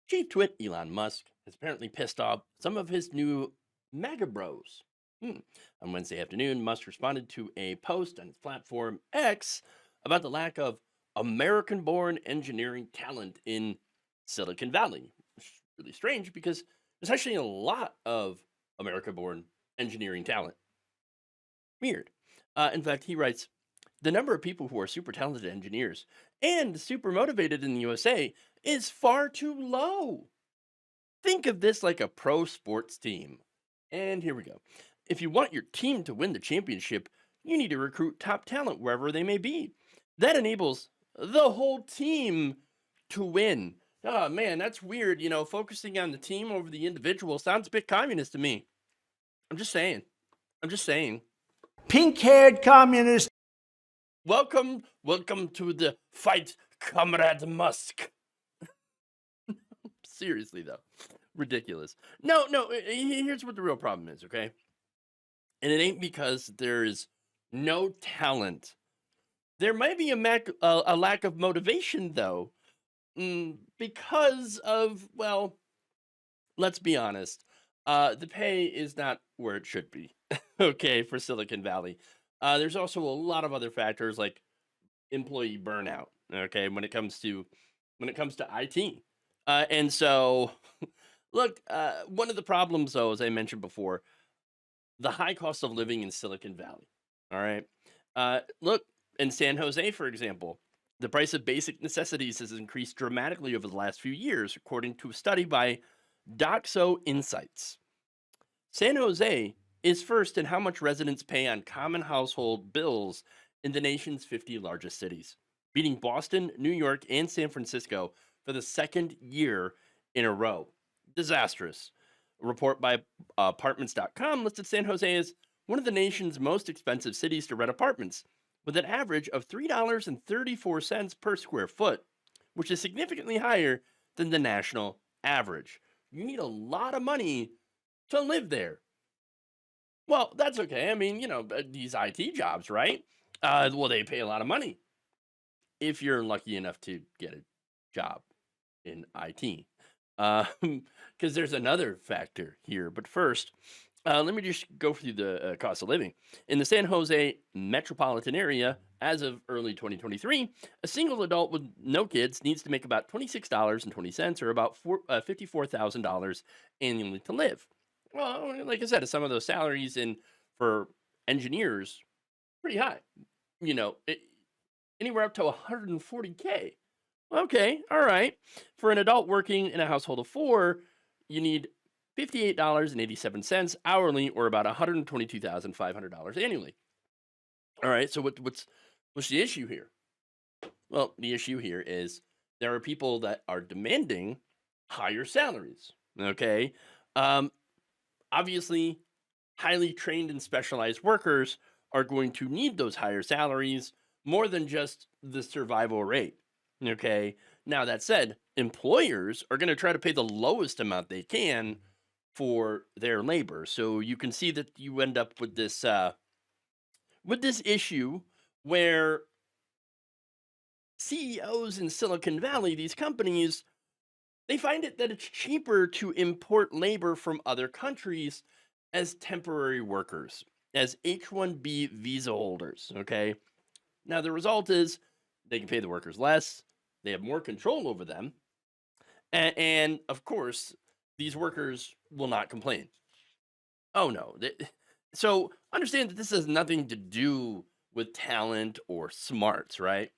Chief twit Elon Musk has apparently pissed off some of his new MAGA bros. Hmm. On Wednesday afternoon, Musk responded to a post on his platform X about the lack of American born engineering talent in Silicon Valley. Which is really strange because there's actually a lot of American born engineering talent. Weird. In fact, he writes, the number of people who are super talented engineers and super motivated in the USA is far too low. Think of this like a pro sports team. And here we go. If you want your team to win the championship, you need to recruit top talent wherever they may be. That enables the whole team to win. Oh man, that's weird. Focusing on the team over the individual sounds a bit communist to me. I'm just saying. I'm just saying. Pink-haired communist. Welcome to the fight, Comrade Musk. Seriously, though. Ridiculous. No, here's what the real problem is, okay? And it ain't because there is no talent. There might be a lack of motivation, though, because of, well, let's be honest. The pay is not where it should be, okay, for Silicon Valley. There's also a lot of other factors like employee burnout, okay, when it comes to IT. And so, look, one of the problems, though, as I mentioned before, the high cost of living in Silicon Valley. All right. Look, in San Jose, for example, the price of basic necessities has increased dramatically over the last few years, according to a study by Doxo Insights. San Jose is first in how much residents pay on common household bills in the nation's 50 largest cities, beating Boston, New York, and San Francisco for the second year in a row. Disastrous. A report by apartments.com listed San Jose as one of the nation's most expensive cities to rent apartments, with an average of $3.34 per square foot, which is significantly higher than the national average. You need a lot of money to live there. Well, that's okay. I mean, these IT jobs, right? Well, they pay a lot of money if you're lucky enough to get a job in IT. Because there's another factor here. But first, let me just go through the cost of living. In the San Jose metropolitan area, as of early 2023, a single adult with no kids needs to make about $26.20 or about $54,000 annually to live. Well, like I said, some of those salaries for engineers pretty high. Anywhere up to 140K. Okay, all right. For an adult working in a household of four, you need $58.87 hourly, or about $122,500 annually. All right. So what's the issue here? Well, the issue here is there are people that are demanding higher salaries. Okay. Obviously, highly trained and specialized workers are going to need those higher salaries more than just the survival rate. Okay. Now, that said, employers are going to try to pay the lowest amount they can for their labor. So you can see that you end up with this issue where CEOs in Silicon Valley, these companies, they find it that it's cheaper to import labor from other countries as temporary workers, as H-1B visa holders. Okay. Now, the result is they can pay the workers less, they have more control over them, and of course, these workers will not complain. Oh, no. So understand that this has nothing to do with talent or smarts, right?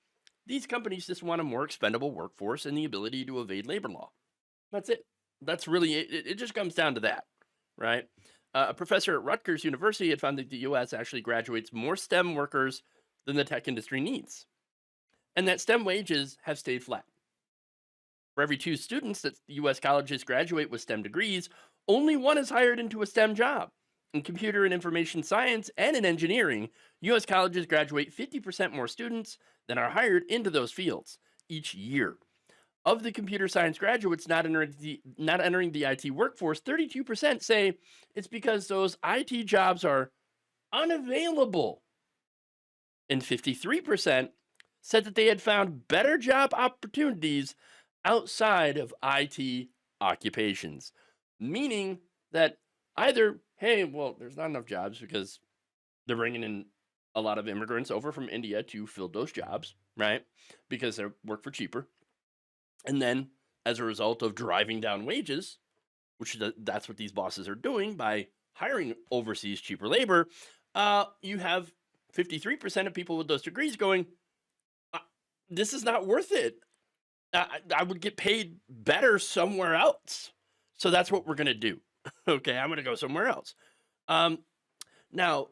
These companies just want a more expendable workforce and the ability to evade labor law. That's it. That's really it. It just comes down to that, right? A professor at Rutgers University had found that the US actually graduates more STEM workers than the tech industry needs, and that STEM wages have stayed flat. For every two students that US colleges graduate with STEM degrees, only one is hired into a STEM job. In computer and information science and in engineering, US colleges graduate 50% more students than are hired into those fields each year. Of the computer science graduates not entering the IT workforce, 32% say it's because those IT jobs are unavailable. And 53% said that they had found better job opportunities outside of IT occupations, meaning that either, hey, well, there's not enough jobs because they're bringing in a lot of immigrants over from India to fill those jobs, right? Because they work for cheaper. And then as a result of driving down wages, which that's what these bosses are doing by hiring overseas cheaper labor, you have 53% of people with those degrees going, "Uh, this is not worth it. I would get paid better somewhere else. So that's what we're going to do. Okay, I'm going to go somewhere else. Um, now,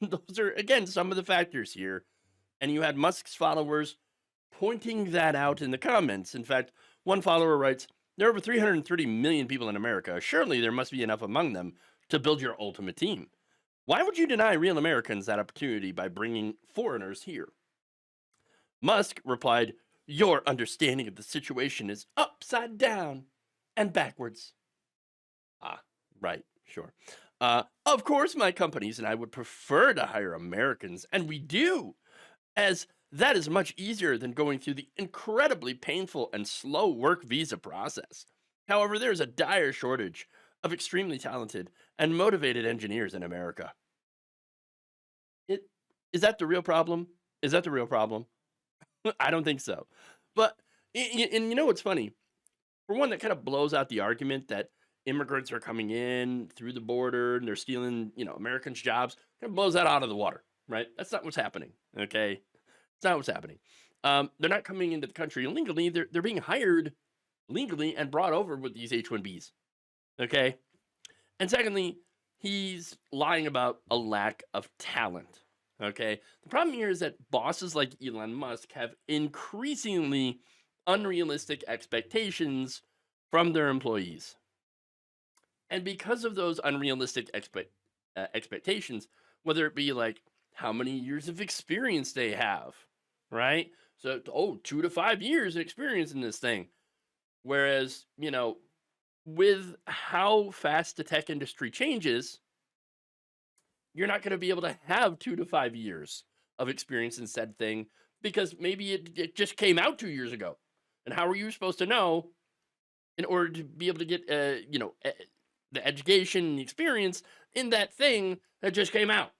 those are, again, some of the factors here. And you had Musk's followers pointing that out in the comments. In fact, one follower writes, there are over 330 million people in America. Surely there must be enough among them to build your ultimate team. Why would you deny real Americans that opportunity by bringing foreigners here? Musk replied, your understanding of the situation is upside down and backwards. Ah, right, sure. Of course, my companies and I would prefer to hire Americans, and we do, as that is much easier than going through the incredibly painful and slow work visa process. However, there is a dire shortage of extremely talented and motivated engineers in America. It, is that the real problem? Is that the real problem? I don't think so. But and you know what's funny? For one, that kind of blows out the argument that immigrants are coming in through the border and they're stealing, Americans' jobs. Kind of blows that out of the water, right? That's not what's happening. Okay, it's not what's happening. They're not coming into the country illegally. They're being hired legally and brought over with these H-1Bs. Okay, and secondly, he's lying about a lack of talent. Okay, the problem here is that bosses like Elon Musk have increasingly unrealistic expectations from their employees. And because of those unrealistic expectations, whether it be like how many years of experience they have, right? So, 2 to 5 years of experience in this thing. Whereas, with how fast the tech industry changes, you're not going to be able to have 2 to 5 years of experience in said thing because maybe it just came out 2 years ago. And how are you supposed to know in order to be able to get, the education and the experience in that thing that just came out?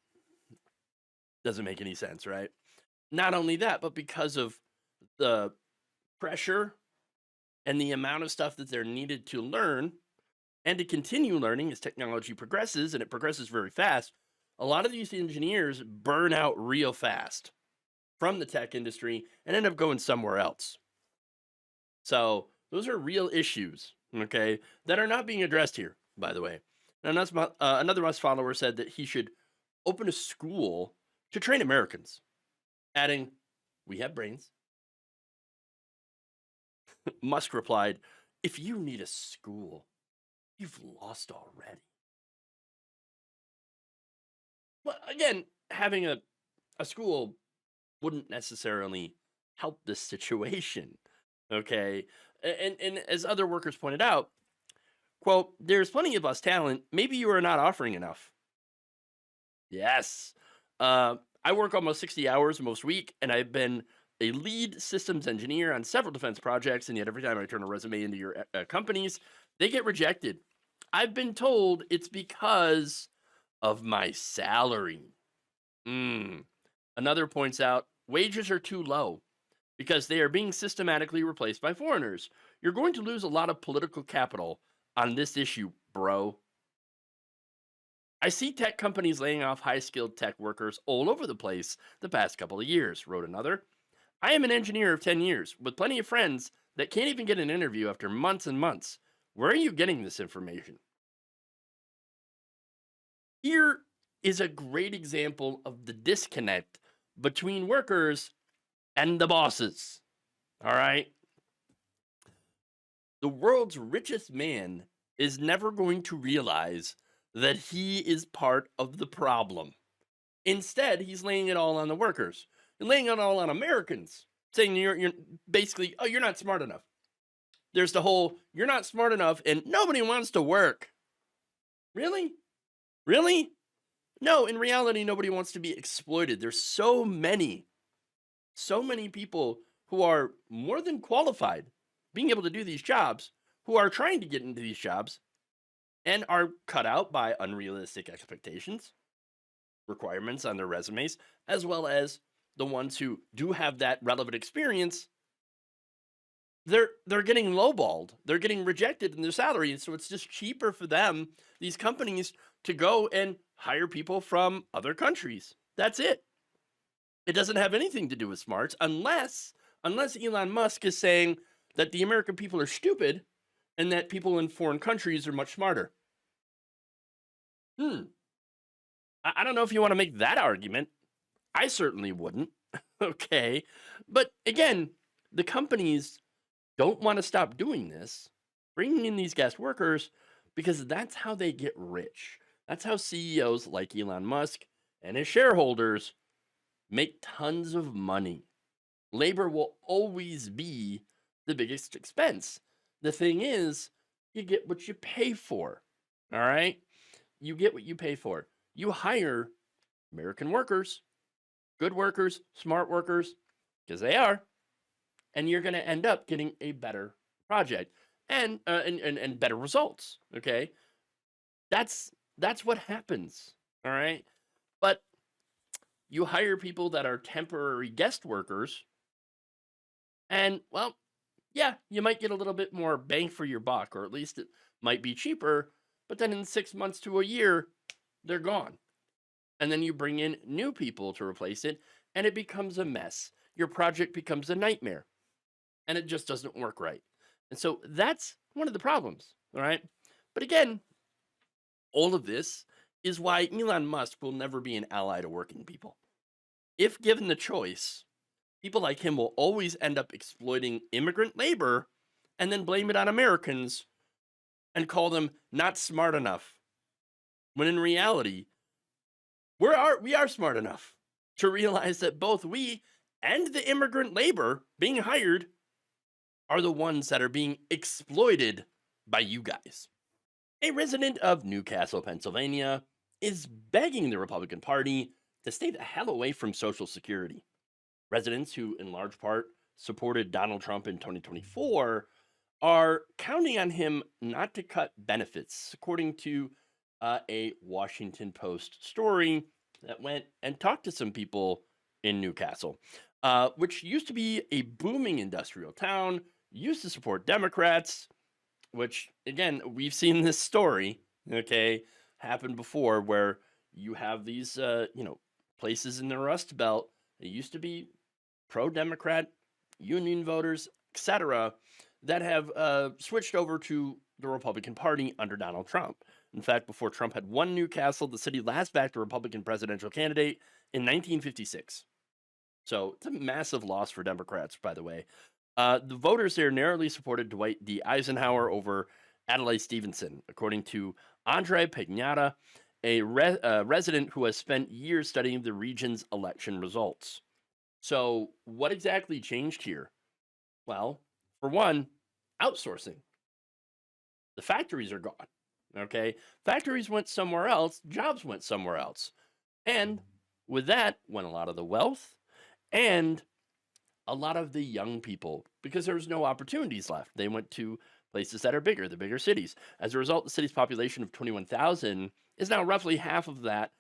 Doesn't make any sense, right? Not only that, but because of the pressure and the amount of stuff that they're needed to learn and to continue learning as technology progresses, and it progresses very fast, a lot of these engineers burn out real fast from the tech industry and end up going somewhere else. So those are real issues, okay, that are not being addressed here, by the way. And another Musk follower said that he should open a school to train Americans, adding, we have brains. Musk replied, if you need a school, you've lost already. Well, again, having a school wouldn't necessarily help this situation. Okay. And as other workers pointed out, quote, there's plenty of us talent. Maybe you are not offering enough. Yes. I work almost 60 hours most week, and I've been a lead systems engineer on several defense projects, and yet every time I turn a resume into your companies, they get rejected. I've been told it's because of my salary. Another points out wages are too low because they are being systematically replaced by foreigners. You're going to lose a lot of political capital on this issue, bro. I see tech companies laying off high-skilled tech workers all over the place the past couple of years, wrote another. I am an engineer of 10 years with plenty of friends that can't even get an interview after months and months. Where are you getting this information? Here is a great example of the disconnect between workers and the bosses. All right. The world's richest man is never going to realize that he is part of the problem. Instead, he's laying it all on the workers and laying it all on Americans, saying you're basically, you're not smart enough. There's the whole, you're not smart enough and nobody wants to work. Really? Really? No, in reality, nobody wants to be exploited. There's so many people who are more than qualified being able to do these jobs, who are trying to get into these jobs and are cut out by unrealistic expectations, requirements on their resumes, as well as the ones who do have that relevant experience. They're getting lowballed. They're getting rejected in their salary, and so it's just cheaper for them, these companies, to go and hire people from other countries. That's it. It doesn't have anything to do with smarts, unless Elon Musk is saying that the American people are stupid and that people in foreign countries are much smarter. Hmm. I don't know if you want to make that argument. I certainly wouldn't. Okay. But again, the companies don't want to stop doing this, bringing in these guest workers, because that's how they get rich. That's how CEOs like Elon Musk and his shareholders make tons of money. Labor will always be the biggest expense. The thing is, you get what you pay for. All right? You get what you pay for. You hire American workers, good workers, smart workers, because they are, and you're going to end up getting a better project and better results. Okay, that's what happens. All right, but you hire people that are temporary guest workers, and well, yeah, you might get a little bit more bang for your buck, or at least it might be cheaper. But then in 6 months to a year, they're gone. And then you bring in new people to replace it, and it becomes a mess. Your project becomes a nightmare, and it just doesn't work right. And so that's one of the problems, all right? But again, all of this is why Elon Musk will never be an ally to working people. If given the choice, people like him will always end up exploiting immigrant labor and then blame it on Americans and call them not smart enough. When in reality, we are smart enough to realize that both we and the immigrant labor being hired are the ones that are being exploited by you guys. A resident of Newcastle, Pennsylvania, is begging the Republican Party to stay the hell away from Social Security. Residents who, in large part, supported Donald Trump in 2024 are counting on him not to cut benefits, according to a Washington Post story that went and talked to some people in Newcastle, which used to be a booming industrial town, used to support Democrats, which, again, we've seen this story, okay, happen before, where you have these, places in the Rust Belt that used to be pro-Democrat, union voters, etc., that have switched over to the Republican Party under Donald Trump. In fact, before Trump had won Newcastle, the city last backed a Republican presidential candidate in 1956. So it's a massive loss for Democrats, by the way. The voters there narrowly supported Dwight D. Eisenhower over Adlai Stevenson, according to Andre Pignata, a resident who has spent years studying the region's election results. So, what exactly changed here? Well, for one, outsourcing. The factories are gone. Okay, factories went somewhere else, jobs went somewhere else, and with that went a lot of the wealth and a lot of the young people, because there was no opportunities left. They went to places that are bigger, the bigger cities. As a result, the city's population of 21,000 is now roughly half of that,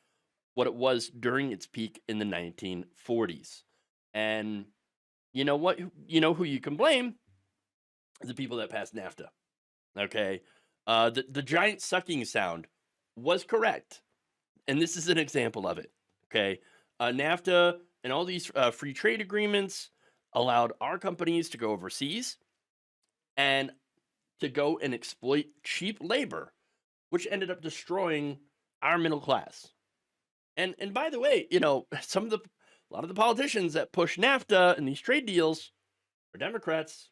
what it was during its peak in the 1940s. And you know what? You know who you can blame? The people that passed NAFTA. Okay. The giant sucking sound was correct. And this is an example of it. Okay. NAFTA and all these free trade agreements allowed our companies to go overseas and to go and exploit cheap labor, which ended up destroying our middle class. And by the way, a lot of the politicians that push NAFTA and these trade deals are Democrats.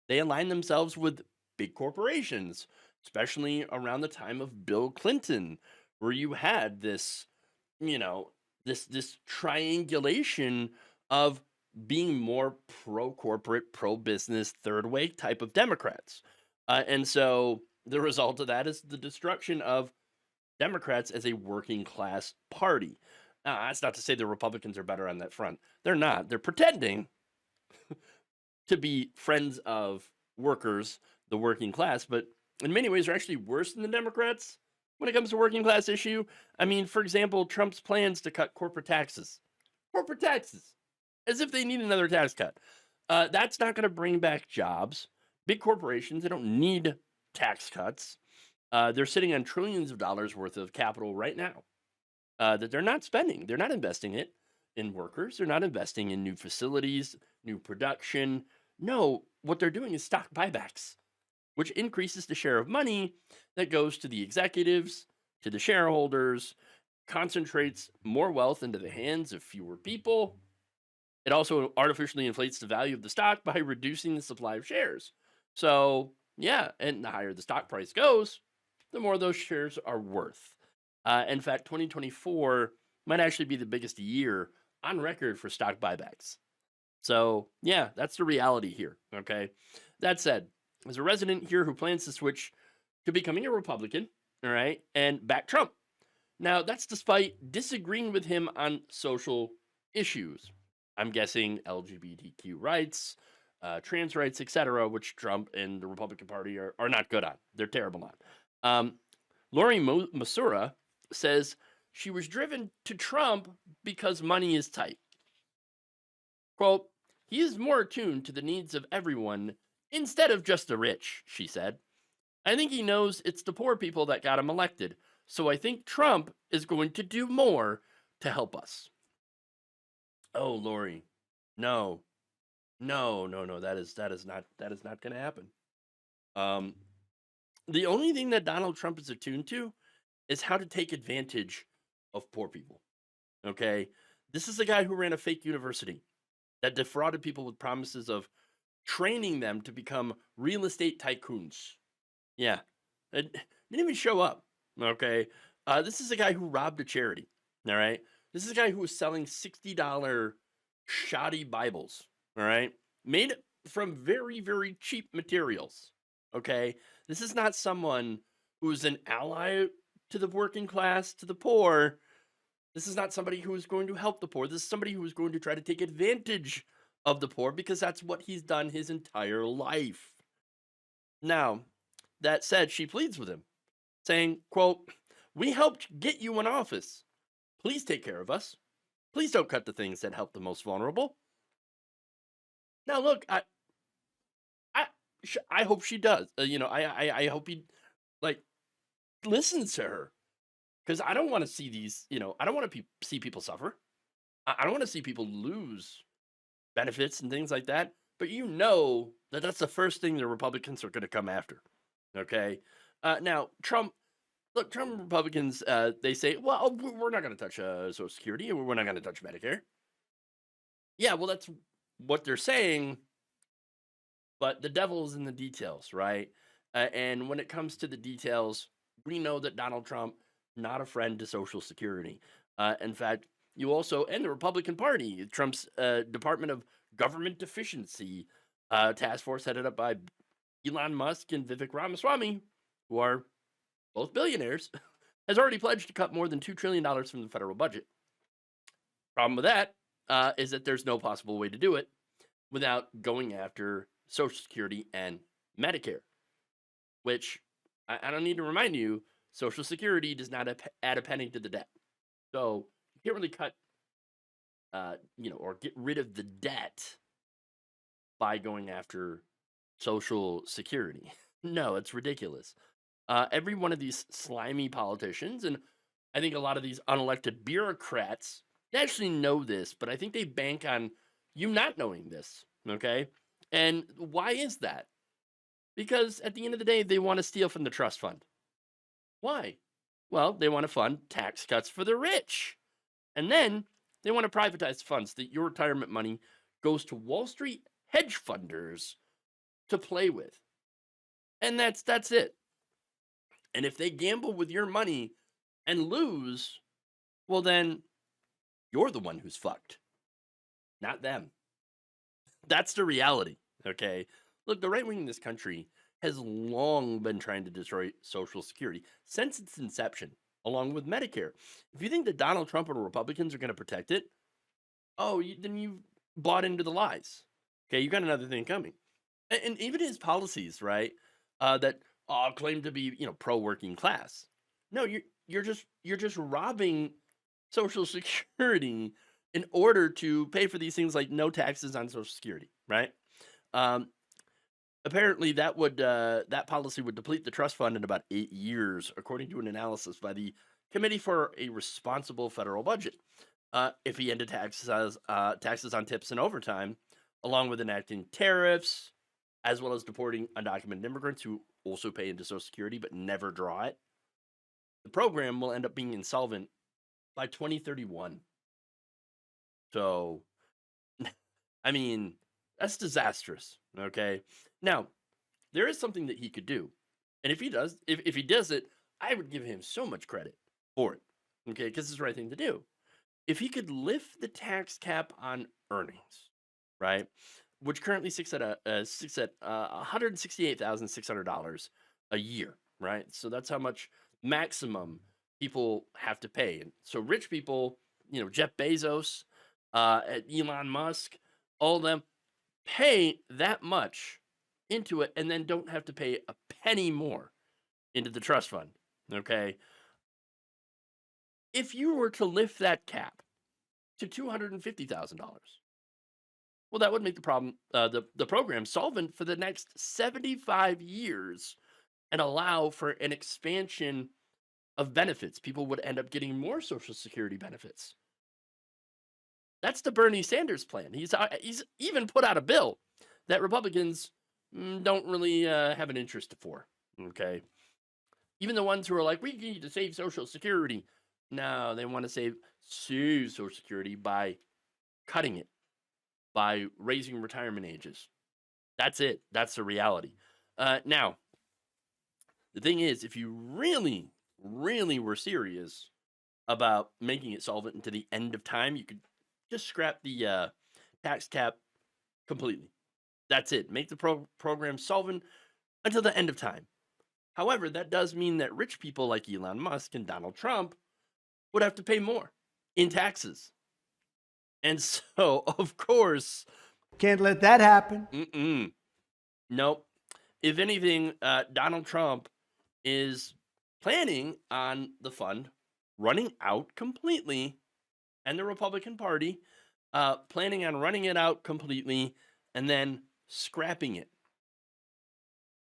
They align themselves with big corporations, especially around the time of Bill Clinton, where you had this, this triangulation of being more pro corporate, pro business, third way type of Democrats. And so the result of that is the destruction of Democrats as a working class party. Now, that's not to say the Republicans are better on that front. They're not. They're pretending to be friends of workers, the working class, but in many ways are actually worse than the Democrats when it comes to working class issue. I mean, for example, Trump's plans to cut corporate taxes. Corporate taxes, as if they need another tax cut. That's not going to bring back jobs. Big corporations, they don't need tax cuts. They're sitting on trillions of dollars worth of capital right now that they're not spending. They're not investing it in workers. They're not investing in new facilities, new production. No, what they're doing is stock buybacks, which increases the share of money that goes to the executives, to the shareholders, concentrates more wealth into the hands of fewer people. It also artificially inflates the value of the stock by reducing the supply of shares. So, yeah, and the higher the stock price goes, the more those shares are worth. In fact, 2024 might actually be the biggest year on record for stock buybacks. So, yeah, that's the reality here. Okay. That said, as a resident here who plans to switch to becoming a Republican, all right, and back Trump. Now, that's despite disagreeing with him on social issues. I'm guessing LGBTQ rights, trans rights, etc., which Trump and the Republican Party are not good on. They're terrible on. Lori Masura says she was driven to Trump because money is tight. Quote, he is more attuned to the needs of everyone instead of just the rich, she said. I think he knows it's the poor people that got him elected. So I think Trump is going to do more to help us. Oh, Lori, no, no. That is not going to happen. The only thing that Donald Trump is attuned to is how to take advantage of poor people. Okay, this is a guy who ran a fake university that defrauded people with promises of training them to become real estate tycoons. Yeah, it didn't even show up. Okay, this is a guy who robbed a charity. All right, this is a guy who was selling $60 shoddy Bibles. All right, made from very, very cheap materials. Okay, this is not someone who's an ally to the working class, to the poor. This is not somebody who is going to help the poor. This is somebody who is going to try to take advantage of the poor because that's what he's done his entire life. Now, that said, she pleads with him, saying, quote, we helped get you in office. Please take care of us. Please don't cut the things that help the most vulnerable. Now, look, I hope she does. I hope he like listens to her, because I don't want to see these. I don't want to see people suffer. I don't want to see people lose benefits and things like that. But that's the first thing the Republicans are going to come after. Okay. Now, Trump Republicans, they say, well, we're not going to touch Social Security. We're not going to touch Medicare. Yeah, well, that's what they're saying. But the devil's in the details, right? And when it comes to the details, we know that Donald Trump, not a friend to Social Security. In fact, you also, and the Republican Party, Trump's Department of Government Efficiency task force headed up by Elon Musk and Vivek Ramaswamy, who are both billionaires, has already pledged to cut more than $2 trillion from the federal budget. Problem with that is that there's no possible way to do it without going after Social Security and Medicare, which I don't need to remind you, Social Security does not add a penny to the debt. So you can't really cut, or get rid of the debt by going after Social Security. No, it's ridiculous. Every one of these slimy politicians, and I think a lot of these unelected bureaucrats, they actually know this, but I think they bank on you not knowing this, okay? And why is that? Because at the end of the day, they want to steal from the trust fund. Why? Well, they want to fund tax cuts for the rich. And then they want to privatize funds that your retirement money goes to Wall Street hedge funders to play with. And that's it. And if they gamble with your money and lose, well, then you're the one who's fucked, not them. That's the reality, okay? Look, the right wing in this country has long been trying to destroy Social Security since its inception, along with Medicare. If you think that Donald Trump and Republicans are going to protect it, then you bought into the lies. Okay, you got another thing coming. And even his policies, right? that claim to be, pro working class. No, you're just robbing Social Security in order to pay for these things like no taxes on Social Security, right? Um, Apparently, that policy would deplete the trust fund in about 8 years, according to an analysis by the Committee for a Responsible Federal Budget. If he ended taxes on tips and overtime, along with enacting tariffs, as well as deporting undocumented immigrants who also pay into Social Security but never draw it, the program will end up being insolvent by 2031. So, I mean, that's disastrous. Okay. Now, there is something that he could do. And if he does it, I would give him so much credit for it. Okay, because it's the right thing to do. If he could lift the tax cap on earnings, right, which currently sits at $168,600 a year, right? So that's how much maximum people have to pay. And so rich people, Jeff Bezos, Elon Musk, all of them pay that much into it and then don't have to pay a penny more into the trust fund. Okay. If you were to lift that cap to $250,000, well, that would make the program solvent for the next 75 years and allow for an expansion of benefits. People would end up getting more Social Security benefits. That's the Bernie Sanders plan. He's even put out a bill that Republicans don't really have an interest for. Okay, even the ones who are like, we need to save Social Security. No, they want to save Social Security by cutting it, by raising retirement ages. That's it. That's the reality. Now, the thing is, if you really, really were serious about making it solvent into the end of time, you could just scrap the tax cap completely. That's it. Make the program solvent until the end of time. However, that does mean that rich people like Elon Musk and Donald Trump would have to pay more in taxes. And so, of course, Can't let that happen. Nope. If anything, Donald Trump is planning on the fund running out completely, and the Republican Party planning on running it out completely and then scrapping it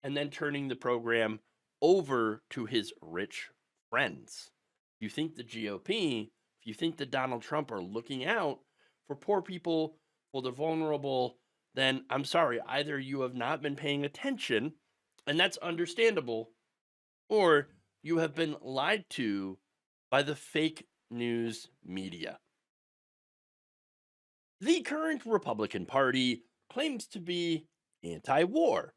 and then turning the program over to his rich friends. You think the GOP, if you think that Donald Trump are looking out for poor people, for the vulnerable, then I'm sorry, either you have not been paying attention, and that's understandable, or you have been lied to by the fake news media. The current Republican Party claims to be anti-war,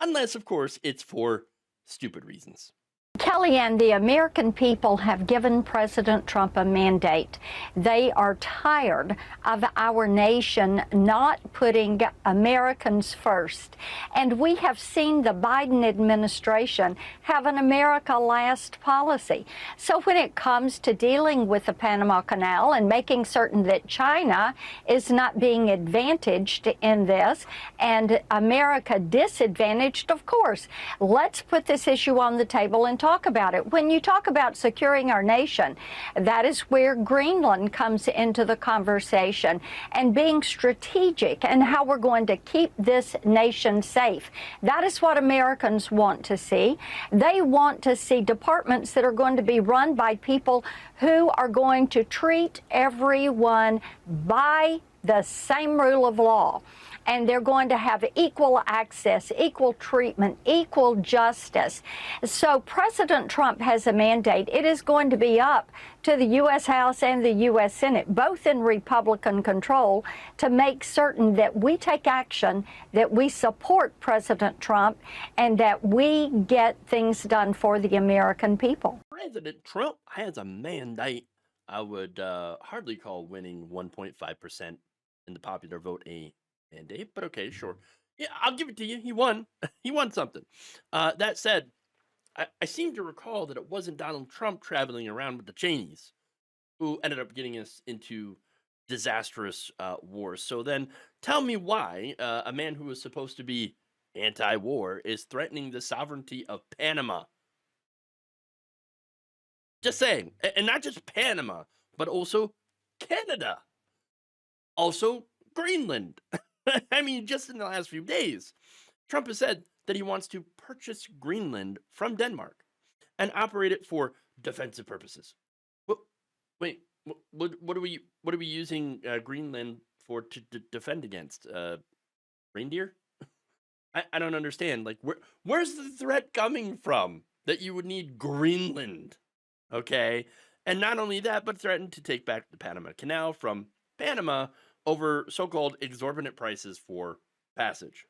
unless, of course, it's for stupid reasons. Kellyanne, the American people have given President Trump a mandate. They are tired of our nation not putting Americans first. And we have seen the Biden administration have an America Last policy. So when it comes to dealing with the Panama Canal and making certain that China is not being advantaged in this and America disadvantaged, of course, let's put this issue on the table and talk about it. When you talk about securing our nation, that is where Greenland comes into the conversation, and being strategic and how we're going to keep this nation safe. That is what Americans want to see. They want to see departments that are going to be run by people who are going to treat everyone by the same rule of law. And they're going to have equal access, equal treatment, equal justice. So President Trump has a mandate. It is going to be up to the U.S. House and the U.S. Senate, both in Republican control, to make certain that we take action, that we support President Trump, and that we get things done for the American people. President Trump has a mandate. I would hardly call winning 1.5% in the popular vote a mandate, but okay, sure. Yeah, I'll give it to you. He won. He won something. That said, I seem to recall that it wasn't Donald Trump traveling around with the Cheneys who ended up getting us into disastrous wars. So then tell me why a man who was supposed to be anti-war, is threatening the sovereignty of Panama. Just saying. And not just Panama, but also Canada. Also Greenland. I mean, just in the last few days, Trump has said that he wants to purchase Greenland from Denmark and operate it for defensive purposes. What, wait, what are we using Greenland for to defend against? Reindeer? I don't understand. Like, where's the threat coming from that you would need Greenland? Okay, and not only that, but threatened to take back the Panama Canal from Panama over so-called exorbitant prices for passage.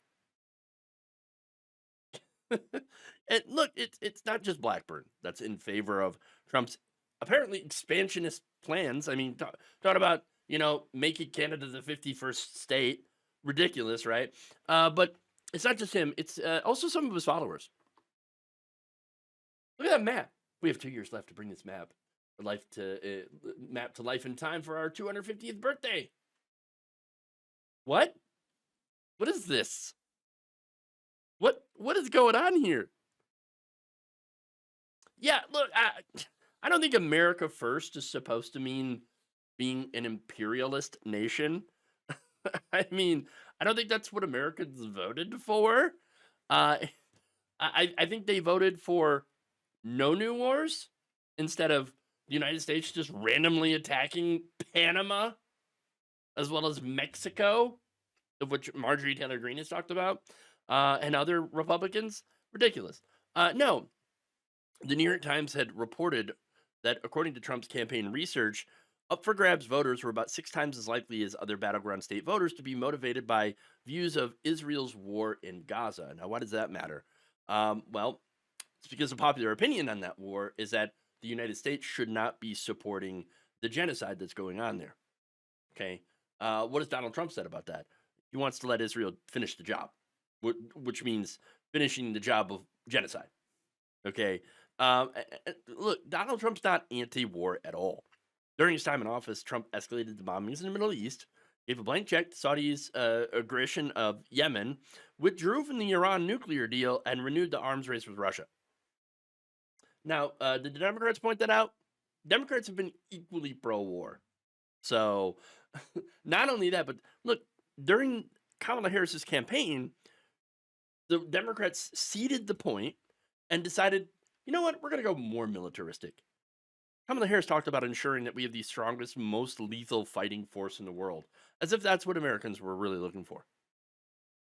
And look, it's not just Blackburn that's in favor of Trump's apparently expansionist plans. I mean, talk about making Canada the 51st state. Ridiculous, right? But it's not just him; it's also some of his followers. Look at that map. We have 2 years left to bring this map to life in time for our 250th birthday. What? What is this? What is going on here? Yeah, look, I don't think America first is supposed to mean being an imperialist nation. I mean, I don't think that's what Americans voted for. Uh, I think they voted for no new wars instead of the United States just randomly attacking Panama as well as Mexico, of which Marjorie Taylor Greene has talked about, and other Republicans. Ridiculous. No, the New York Times had reported that according to Trump's campaign research, up for grabs voters were about 6 times as likely as other battleground state voters to be motivated by views of Israel's war in Gaza. Now, why does that matter? Well, it's because the popular opinion on that war is that the United States should not be supporting the genocide that's going on there. Okay. What has Donald Trump said about that? He wants to let Israel finish the job, which means finishing the job of genocide. Okay. Look, Donald Trump's not anti-war at all. During his time in office, Trump escalated the bombings in the Middle East, gave a blank check to Saudi's aggression of Yemen, withdrew from the Iran nuclear deal, and renewed the arms race with Russia. Now, did the Democrats point that out? Democrats have been equally pro-war. So, not only that, but look, during Kamala Harris's campaign, the Democrats ceded the point and decided, you know what, we're going to go more militaristic. Kamala Harris talked about ensuring that we have the strongest, most lethal fighting force in the world, as if that's what Americans were really looking for.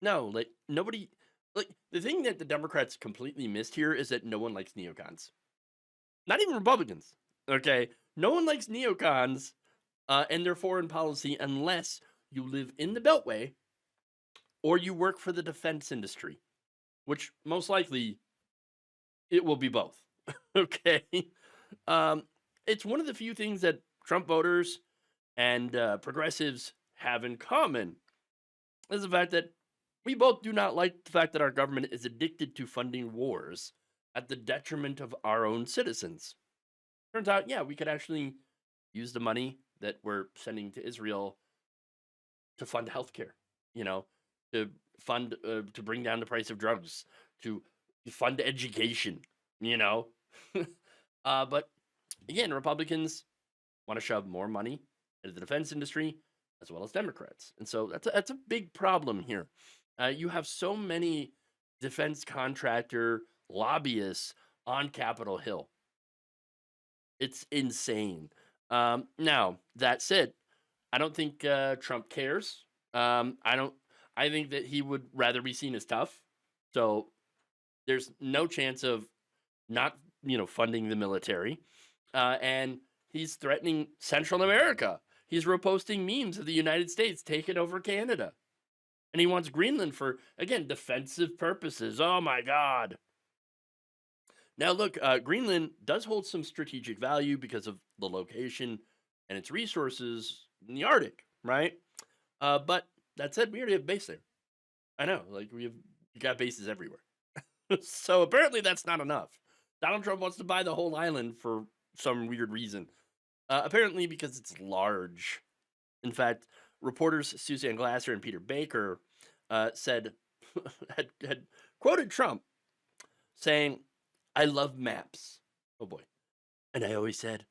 No, like, nobody, like, the thing that the Democrats completely missed here is that no one likes neocons. Not even Republicans, okay? No one likes neocons and their foreign policy unless you live in the Beltway or you work for the defense industry, which most likely it will be both, okay? It's one of the few things that Trump voters and progressives have in common is the fact that we both do not like the fact that our government is addicted to funding wars at the detriment of our own citizens. Turns out, yeah, we could actually use the money that we're sending to Israel to fund healthcare, to fund, to bring down the price of drugs, to fund education, But again, Republicans want to shove more money into the defense industry as well as Democrats. And so that's a big problem here. You have so many defense contractor lobbyists on Capitol Hill. It's insane. Now, that said, I don't think Trump cares. I think that he would rather be seen as tough. So there's no chance of not, funding the military. And he's threatening Central America. He's reposting memes of the United States taking over Canada. And he wants Greenland for, again, defensive purposes. Oh, my God. Now, look, Greenland does hold some strategic value because of the location and its resources in the Arctic, right? But that said, we already have a base there. I know, like, we got bases everywhere. So apparently that's not enough. Donald Trump wants to buy the whole island for some weird reason. Apparently because it's large. In fact, reporters Suzanne Glasser and Peter Baker said had quoted Trump saying, "I love maps." Oh boy. And I always said,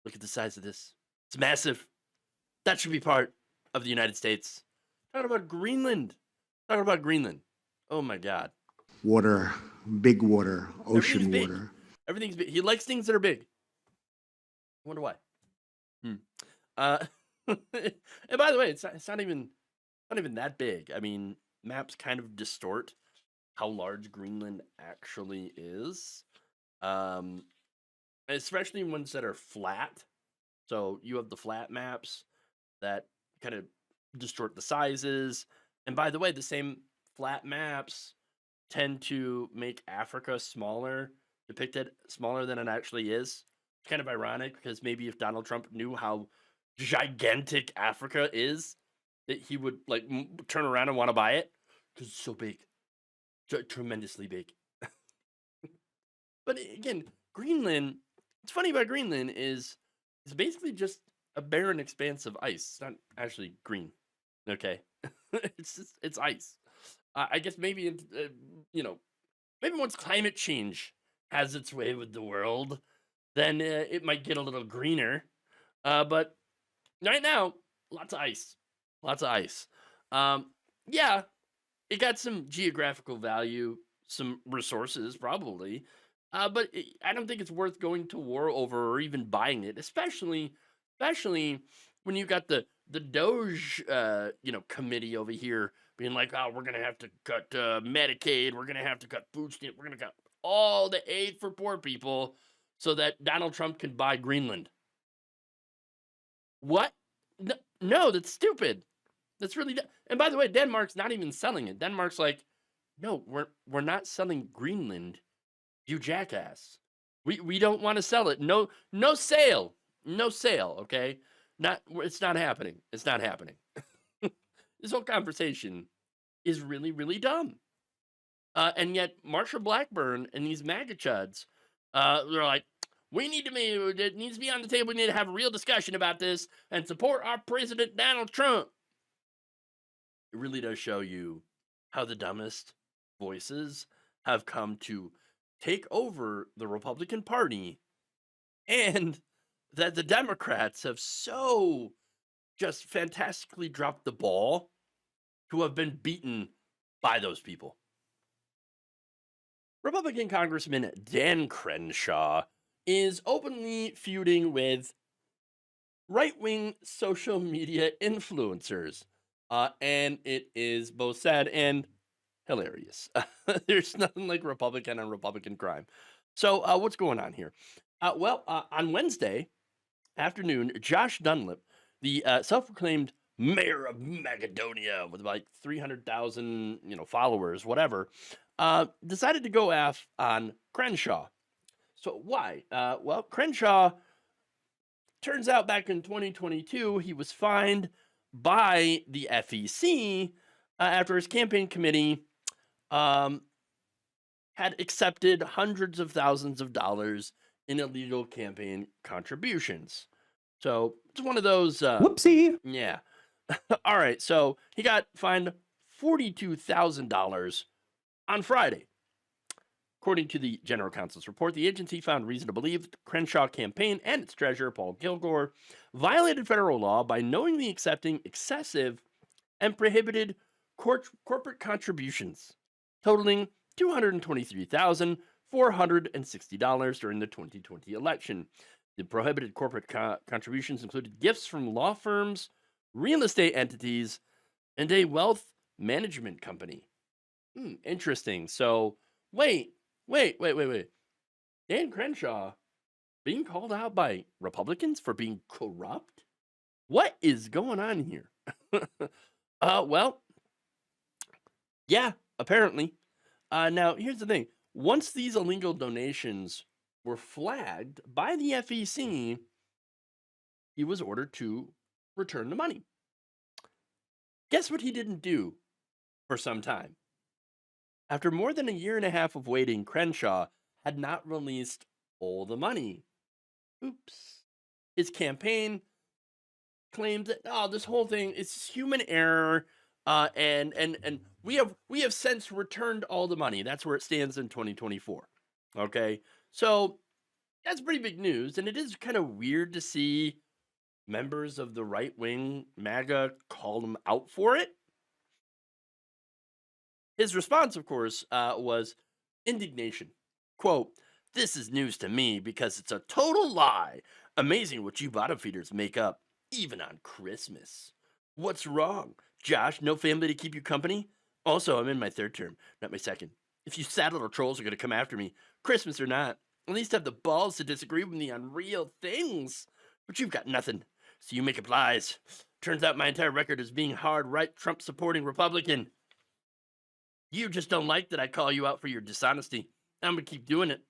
look at the size of this. It's massive. That should be part of the United States. Talking about Greenland. Talking about Greenland. Oh my God. Water, big water, Everything's ocean big. water. Everything's big. He likes things that are big. I wonder why. And by the way, it's not even that big. I mean, maps kind of distort how large Greenland actually is. Especially ones that are flat. So you have the flat maps that kind of distort the sizes. And by the way, the same flat maps tend to make Africa smaller, depicted smaller than it actually is. It's kind of ironic because maybe if Donald Trump knew how gigantic Africa is, that he would like turn around and want to buy it because it's so big, tremendously big. But again, Greenland. What's funny about Greenland is it's basically just a barren expanse of ice. It's not actually green. Okay, it's ice. I guess maybe maybe once climate change has its way with the world, then it might get a little greener. But right now, lots of ice, lots of ice. Yeah, it got some geographical value, some resources probably. But I don't think it's worth going to war over or even buying it, especially when you got the Doge, committee over here being like, oh, we're gonna have to cut Medicaid, we're gonna have to cut food stamp, we're gonna cut all the aid for poor people so that Donald Trump can buy Greenland. What? No, that's stupid. That's really. And by the way, Denmark's not even selling it. Denmark's like, no, we're not selling Greenland. You jackass. We don't want to sell it. No sale. No sale, okay? It's not happening. It's not happening. This whole conversation is really, really dumb. And yet Marsha Blackburn and these MAGA chuds, they're like, it needs to be on the table. We need to have a real discussion about this and support our president, Donald Trump. It really does show you how the dumbest voices have come to take over the Republican Party, and that the Democrats have so just fantastically dropped the ball to have been beaten by those people. Republican Congressman Dan Crenshaw is openly feuding with right-wing social media influencers, and it is both sad and hilarious. There's nothing like Republican on Republican crime. So what's going on here? On Wednesday afternoon, Josh Dunlap, the self-proclaimed mayor of Macedonia with like 300,000 followers, whatever, decided to go off on Crenshaw. So why? Crenshaw, turns out back in 2022, he was fined by the FEC after his campaign committee had accepted hundreds of thousands of dollars in illegal campaign contributions. So it's one of those. Whoopsie. Yeah. All right. So he got fined $42,000 on Friday. According to the General Counsel's report, the agency found reason to believe the Crenshaw campaign and its treasurer, Paul Kilgore, violated federal law by knowingly accepting excessive and prohibited corporate contributions totaling $223,460 during the 2020 election. The prohibited corporate contributions included gifts from law firms, real estate entities, and a wealth management company. Interesting. So, wait. Dan Crenshaw being called out by Republicans for being corrupt? What is going on here? Yeah, apparently. Now, here's the thing. Once these illegal donations were flagged by the FEC, he was ordered to return the money. Guess what he didn't do for some time? After more than a year and a half of waiting, Crenshaw had not released all the money. Oops. His campaign claimed that, this whole thing is human error. And we have since returned all the money. That's where it stands in 2024. Okay, so that's pretty big news, and it is kind of weird to see members of the right wing MAGA call him out for it. His response, of course, was indignation. Quote, "This is news to me because it's a total lie. Amazing what you bottom feeders make up, even on Christmas. What's wrong? Josh, no family to keep you company? Also, I'm in my third term, not my second. If you sad little trolls are going to come after me, Christmas or not, at least have the balls to disagree with me on real things. But you've got nothing, so you make up lies. Turns out my entire record is being hard right Trump supporting Republican. You just don't like that I call you out for your dishonesty. I'm going to keep doing it.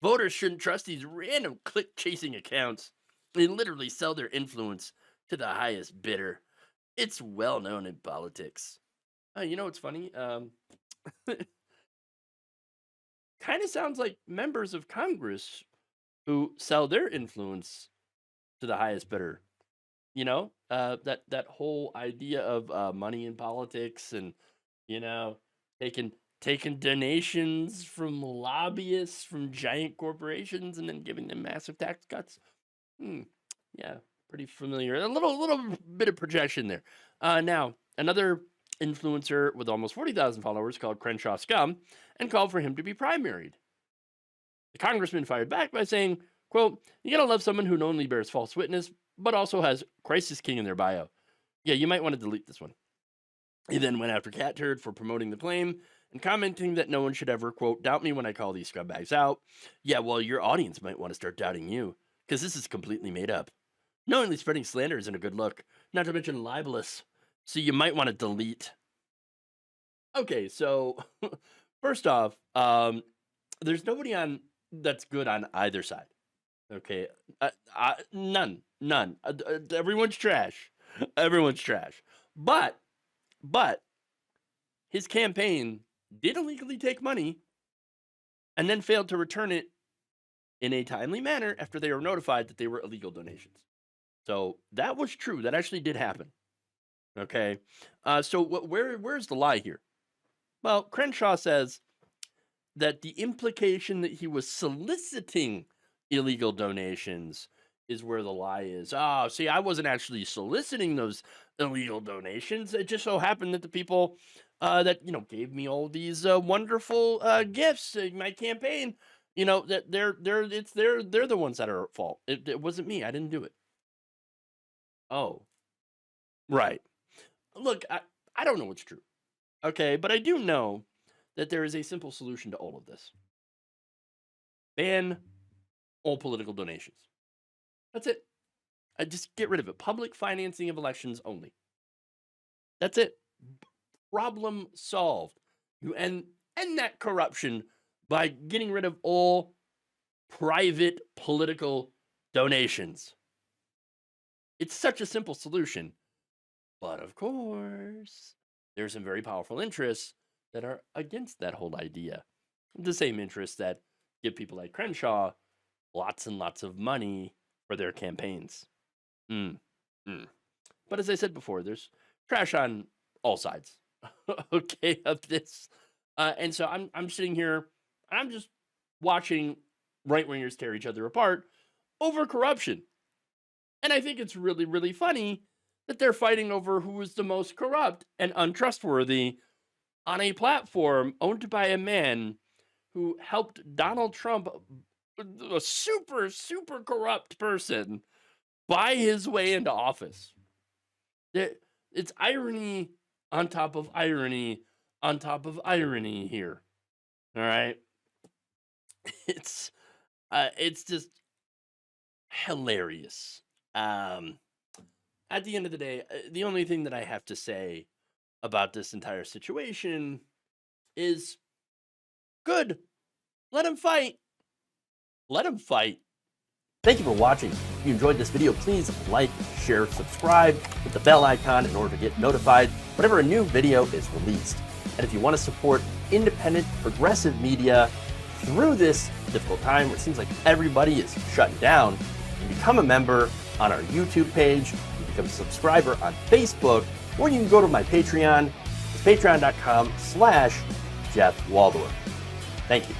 Voters shouldn't trust these random click-chasing accounts. They literally sell their influence to the highest bidder. It's well known in politics." You know what's funny? Kind of sounds like members of Congress who sell their influence to the highest bidder. You know, that whole idea of money in politics, and taking donations from lobbyists from giant corporations and then giving them massive tax cuts. Yeah, pretty familiar. A little bit of projection there. Now, another influencer with almost 40,000 followers called Crenshaw scum and called for him to be primaried. The congressman fired back by saying, quote, "You gotta love someone who not only bears false witness, but also has Crisis King in their bio. Yeah, you might want to delete this one." He then went after Catturd for promoting the claim and commenting that no one should ever, quote, "doubt me when I call these scumbags out." Yeah, well, your audience might want to start doubting you, because this is completely made up. Knowingly spreading slander isn't a good look, not to mention libelous. So you might want to delete. Okay, so first off, there's nobody on that's good on either side. Okay, none. Everyone's trash. Everyone's trash. But his campaign did illegally take money and then failed to return it in a timely manner after they were notified that they were illegal donations. So that was true. That actually did happen. Okay. So where's the lie here? Well, Crenshaw says that the implication that he was soliciting illegal donations is where the lie is. See, I wasn't actually soliciting those illegal donations. It just so happened that the people that gave me all these wonderful gifts in my campaign, that they're the ones that are at fault. It wasn't me. I didn't do it. Oh, right. Look, I don't know what's true. Okay, but I do know that there is a simple solution to all of this. Ban all political donations. That's it. Just get rid of it. Public financing of elections only. That's it. Problem solved. You end that corruption by getting rid of all private political donations. It's such a simple solution. But of course, there's some very powerful interests that are against that whole idea. The same interests that give people like Crenshaw lots and lots of money for their campaigns. But as I said before, there's trash on all sides. Okay, of this. And so I'm sitting here, and I'm just watching right-wingers tear each other apart over corruption. And I think it's really, really funny that they're fighting over who is the most corrupt and untrustworthy on a platform owned by a man who helped Donald Trump, a super, super corrupt person, buy his way into office. It's irony on top of irony on top of irony here. All right. It's just hilarious. At the end of the day, the only thing that I have to say about this entire situation is good. Let him fight. Let him fight. Thank you for watching. If you enjoyed this video, please like, share, subscribe, hit the bell icon in order to get notified whenever a new video is released. And if you want to support independent, progressive media through this difficult time where it seems like everybody is shutting down, you become a member on our YouTube page, you become a subscriber on Facebook, or you can go to my Patreon. It's patreon.com/Jeff Waldorf. Thank you.